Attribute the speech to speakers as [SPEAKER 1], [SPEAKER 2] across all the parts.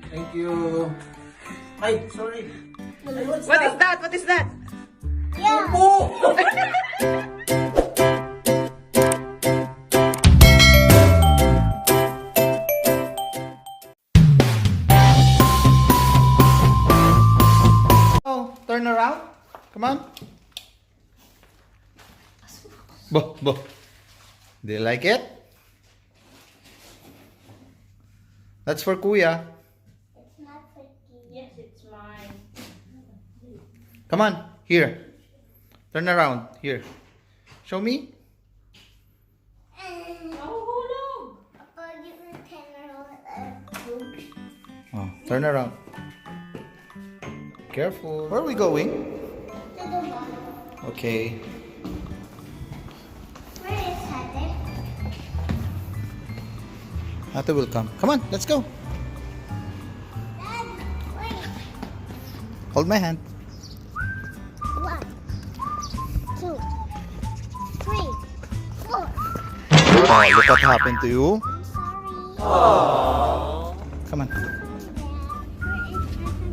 [SPEAKER 1] Thank you. Ay, sorry.
[SPEAKER 2] What is that? What is that?
[SPEAKER 1] Oh, turn around. Come on. Bo. Do you like it? That's for Kuya.
[SPEAKER 3] It's not for you.
[SPEAKER 2] Yes, it's mine.
[SPEAKER 1] Come on, here. Turn around, here. Show me.
[SPEAKER 2] Nahuhulog.
[SPEAKER 3] Papa, you can turn around.
[SPEAKER 1] Oh, turn around. Careful. Where are we going?
[SPEAKER 3] To the bottom.
[SPEAKER 1] Okay.
[SPEAKER 3] Where is Heather?
[SPEAKER 1] Ate will come. Come on, let's go.
[SPEAKER 3] Dad, wait.
[SPEAKER 1] Hold my hand.
[SPEAKER 3] 1, 2, 3, 4.
[SPEAKER 1] Oh, look what happened to you.
[SPEAKER 3] I'm sorry.
[SPEAKER 1] Come on.
[SPEAKER 3] Where is Heather?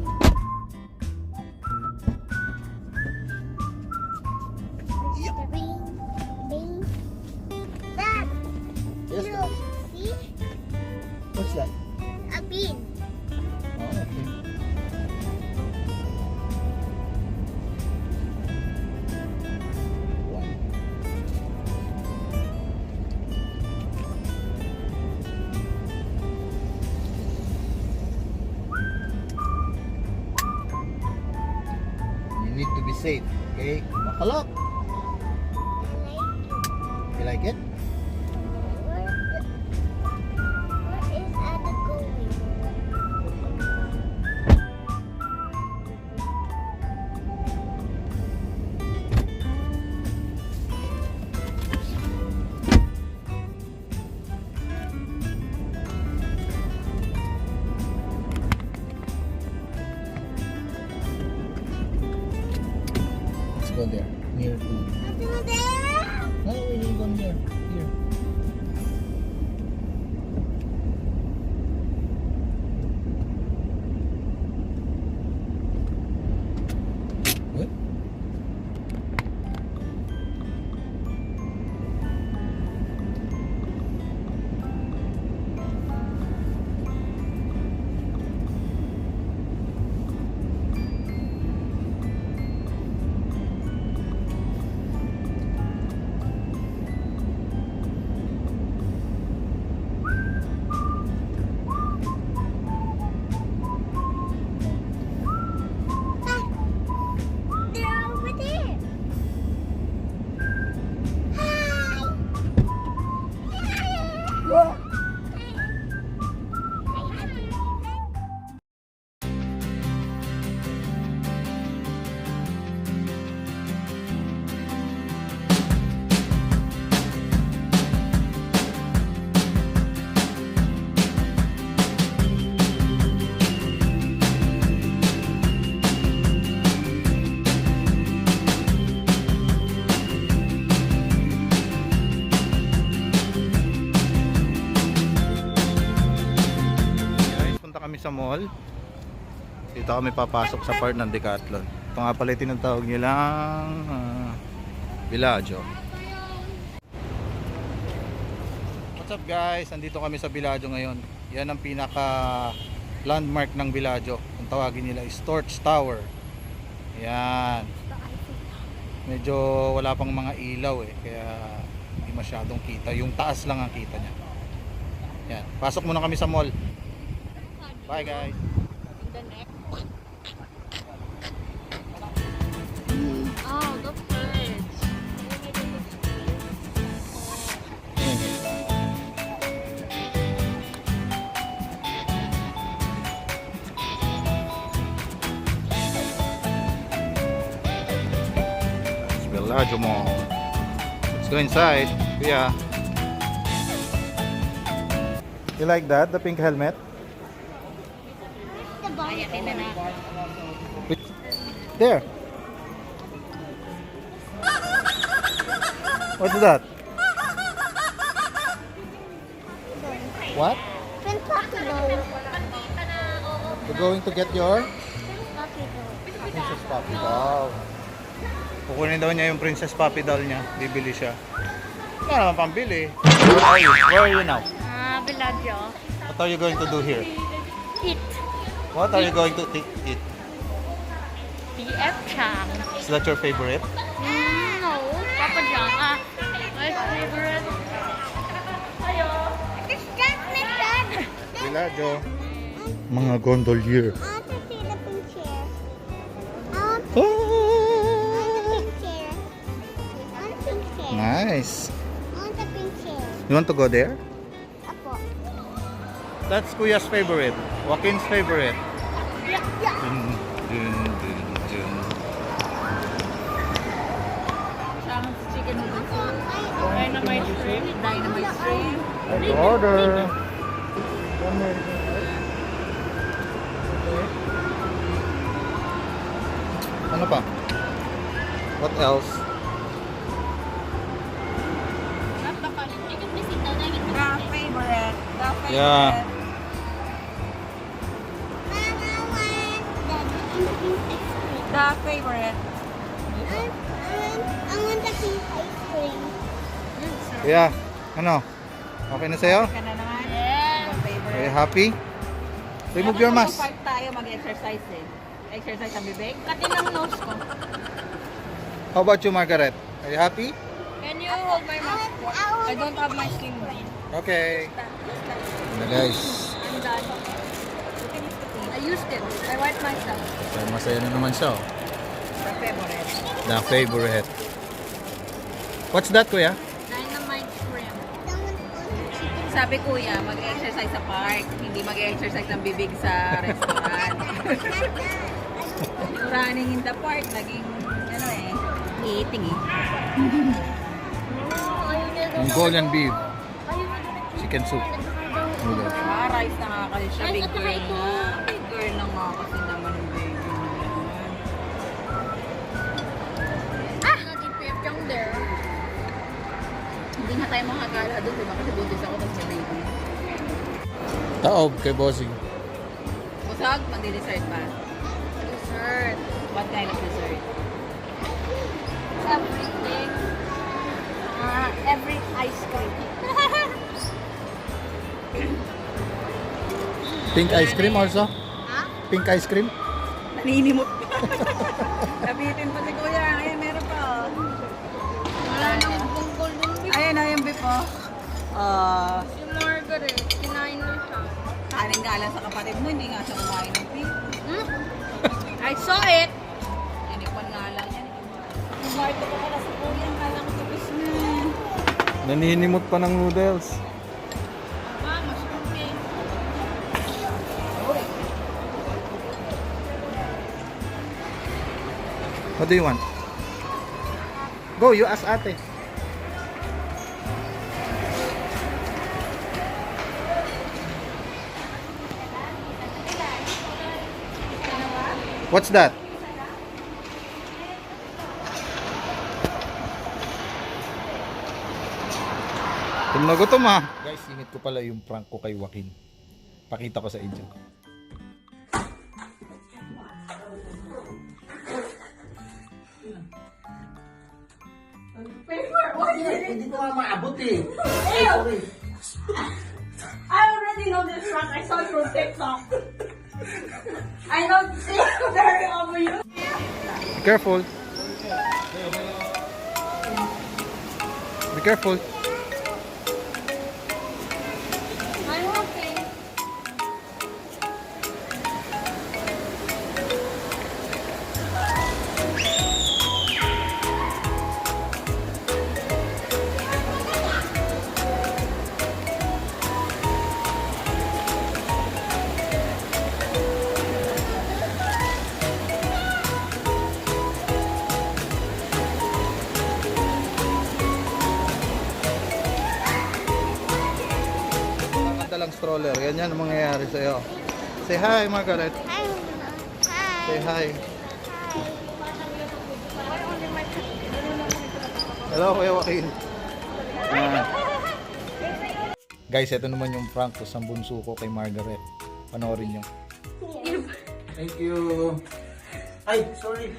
[SPEAKER 3] Bing. Dad,
[SPEAKER 1] Yes,
[SPEAKER 3] look. See?
[SPEAKER 1] What's that?
[SPEAKER 3] A bean.
[SPEAKER 1] Oh, okay. You need to be safe, okay? Makalok. You like it?
[SPEAKER 3] Where is Ada going?
[SPEAKER 1] Let's go there. Near to.
[SPEAKER 3] Ada there?
[SPEAKER 1] No, we need one here. Here. What?
[SPEAKER 3] They're over there. Hi.
[SPEAKER 1] Guys, punta kami sa mall. Dito kami papasok sa part ng Decathlon. Ito nga pala yung tinatawag nilang Bellagio. What's up guys? Andito kami sa Bellagio ngayon. Yan ang pinaka landmark ng Bellagio. Ang tawagin nila is Torch Tower. Yan. Medyo wala pang mga ilaw kaya hindi masyadong kita. Yung taas lang ang kita niya. Yan. Pasok muna kami sa mall. Bye guys.
[SPEAKER 2] The neck.
[SPEAKER 3] Oh, the birds.
[SPEAKER 1] It's Bellagio Mall. Let's go inside. Yeah. You like that? The pink helmet?
[SPEAKER 3] The ball.
[SPEAKER 1] There. What's that? What?
[SPEAKER 3] Puppy dog.
[SPEAKER 1] You're going to get your
[SPEAKER 3] Puppy dog.
[SPEAKER 1] Princess Puppy doll. Kukunin daw niya yung Princess Puppy doll niya. Bibili siya. Wala naman pambili. Where are you now?
[SPEAKER 3] Villaggio.
[SPEAKER 1] What are you going to do here?
[SPEAKER 3] Eat.
[SPEAKER 1] What are you going to eat?
[SPEAKER 3] PF Chang.
[SPEAKER 1] Is that your favorite?
[SPEAKER 3] No. Papa John. My favorite. It's just like that.
[SPEAKER 1] Villaggio. Mga gondolier.
[SPEAKER 3] I want to see the pink chair. I want
[SPEAKER 1] Oh,
[SPEAKER 3] pink chair. I want pink chair.
[SPEAKER 1] nice.
[SPEAKER 3] I want the pink chair.
[SPEAKER 1] You want to go there?
[SPEAKER 3] Apo.
[SPEAKER 1] That's Kuya's favorite. Joaquin's favorite.
[SPEAKER 3] Yeah, yeah.
[SPEAKER 1] Dun, dun, dun, dun.
[SPEAKER 2] Shanghai's chicken noodle soup. Dynamite shrimp. Dynamite shrimp.
[SPEAKER 1] Let's order. Ano pa? What else?
[SPEAKER 2] The favorite. The favorite.
[SPEAKER 1] Yeah.
[SPEAKER 3] Mama wants the pink ice cream.
[SPEAKER 2] The favorite.
[SPEAKER 3] I want the pink ice cream.
[SPEAKER 1] Yeah. Ano? Okay na sa'yo?
[SPEAKER 2] Ka na naman.
[SPEAKER 3] Yeah.
[SPEAKER 2] The favorite.
[SPEAKER 1] Are you happy? Remove your mask.
[SPEAKER 2] Park tayo mag-exercise eh. Exercise ang bibig. Kati ng nose ko.
[SPEAKER 1] How about you, Margaret? Are you happy?
[SPEAKER 2] Can you hold my mask? I don't have my sling line.
[SPEAKER 1] Okay. Na guys.
[SPEAKER 2] I'm done. You can use the thing. I used it. I wiped myself.
[SPEAKER 1] Masaya na naman siya. Oh.
[SPEAKER 2] The favorite.
[SPEAKER 1] The favorite. What's that, Kuya?
[SPEAKER 2] Dynamite shrimp.
[SPEAKER 3] Someone wants chicken.
[SPEAKER 2] Sabi kuya, mag-exercise sa park, hindi mag-exercise ng bibig sa restaurant. Running in the park, naging, ano eh, eating eh.
[SPEAKER 1] Mongolian beef. Chicken soup. Noodles.
[SPEAKER 2] Ah, rice na nga kasi siya, big girl na. Big girl na nga kasi naman yung baby na yan. Ah! Naging PF Chang there. Hindi nga tayo makakala doon, diba? Kasi buntis ako, tapos may baby.
[SPEAKER 1] Taob kay Bossing.
[SPEAKER 2] Busog, magdi-dessert pa. Dessert. What kind of dessert?
[SPEAKER 3] Everything. Every ice cream.
[SPEAKER 1] Pink ice cream also?
[SPEAKER 3] Huh?
[SPEAKER 1] Pink ice cream?
[SPEAKER 2] Naninimot pa. Nabitin pa si kuya. Ayan, meron pa oh.
[SPEAKER 3] Wala nang bunggol ng beef.
[SPEAKER 2] Ayan na yung beef oh.
[SPEAKER 3] Si Margaret, kinain na siya.
[SPEAKER 2] Kanin nga lang sa kapatid mo, hindi nga siya kumain ng beef.
[SPEAKER 3] I saw it.
[SPEAKER 2] Inikwan nga lang yan. Marto ko pala sa kuya, kala ko tapos na.
[SPEAKER 1] Naninimot pa ng noodles.
[SPEAKER 3] Mama, scooping.
[SPEAKER 1] What do you want? Go, you ask ate. What's that? Gutom na gutom ah. Guys, init ko pala yung prank ko kay Joaquin. Pakita ko sa inyo.
[SPEAKER 4] Hindi ko nga maabot eh.
[SPEAKER 2] I already know this song. I saw it on TikTok. I know it's very obvious.
[SPEAKER 1] Careful. Be careful.
[SPEAKER 3] I'm okay.
[SPEAKER 1] Dalang stroller. Ganyan ang mangyayari sa'yo. Say hi, Margaret.
[SPEAKER 3] Hi.
[SPEAKER 1] Say hi. Hello, Kuya Joaquin. Yan. Guys, ito naman yung prank ko sa bunso ko kay Margaret. Panoorin nyo.
[SPEAKER 4] Thank you. Ay, sorry.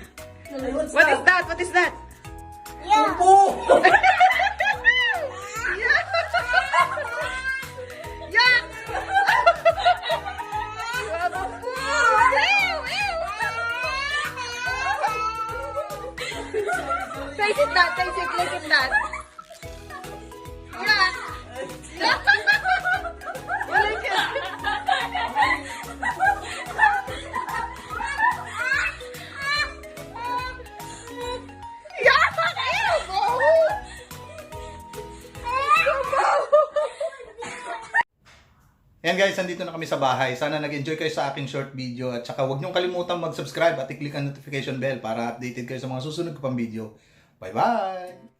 [SPEAKER 2] What is that? What is that?
[SPEAKER 4] Pupo!
[SPEAKER 2] Yak! Taste it that, taste it, look at that. Yak! Yak! Look at Yak! Ew!
[SPEAKER 1] Ayan guys, andito na kami sa bahay. Sana nag-enjoy kayo sa aking short video. At saka huwag niyong kalimutan mag-subscribe at i-click ang notification bell para updated kayo sa mga susunod ko pang video. Bye-bye!